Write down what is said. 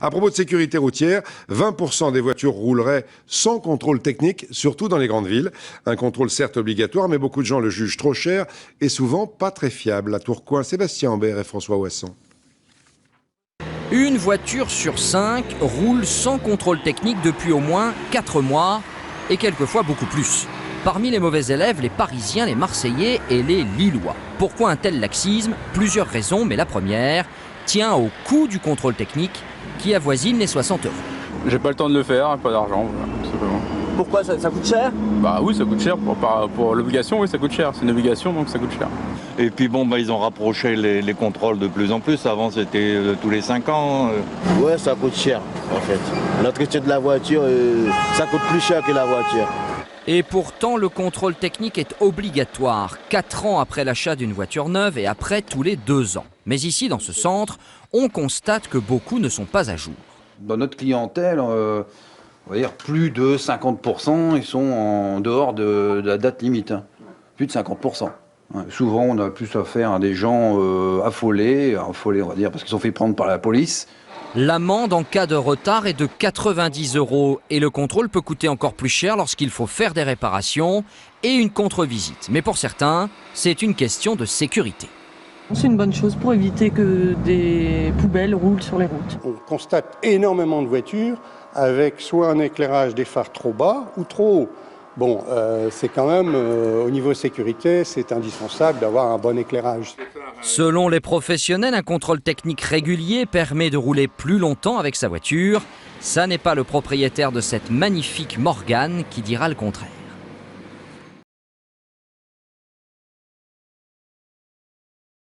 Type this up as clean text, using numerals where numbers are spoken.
À propos de sécurité routière, 20% des voitures rouleraient sans contrôle technique, surtout dans les grandes villes. Un contrôle certes obligatoire, mais beaucoup de gens le jugent trop cher et souvent pas très fiable. À Tourcoing, Sébastien Ambert et François Ouasson. Une voiture sur 5 roule sans contrôle technique depuis au moins 4 mois et quelquefois beaucoup plus. Parmi les mauvais élèves, les Parisiens, les Marseillais et les Lillois. Pourquoi un tel laxisme? Plusieurs raisons, mais la première tient au coût du contrôle technique qui avoisine les 60 €. J'ai pas le temps de le faire, pas d'argent, voilà, tout simplement. Pourquoi ça coûte cher? Bah oui, ça coûte cher, pour l'obligation, oui ça coûte cher, c'est une obligation donc ça coûte cher. Et puis bon, ils ont rapproché les contrôles de plus en plus, avant c'était tous les 5 ans. Ouais, ça coûte cher en fait. L'entretien de la voiture, ça coûte plus cher que la voiture. Et pourtant, le contrôle technique est obligatoire 4 ans après l'achat d'une voiture neuve et après tous les 2 ans. Mais ici, dans ce centre, on constate que beaucoup ne sont pas à jour. Dans notre clientèle, on va dire plus de 50%, ils sont en dehors de la date limite. Plus de 50%. Souvent, on a plus affaire à des gens affolés, on va dire, parce qu'ils sont fait prendre par la police. L'amende en cas de retard est de 90 € et le contrôle peut coûter encore plus cher lorsqu'il faut faire des réparations et une contre-visite. Mais pour certains, c'est une question de sécurité. C'est une bonne chose pour éviter que des poubelles roulent sur les routes. On constate énormément de voitures avec soit un éclairage des phares trop bas ou trop haut. Bon, c'est quand même, au niveau sécurité, c'est indispensable d'avoir un bon éclairage. Selon les professionnels, un contrôle technique régulier permet de rouler plus longtemps avec sa voiture. Ça n'est pas le propriétaire de cette magnifique Morgane qui dira le contraire.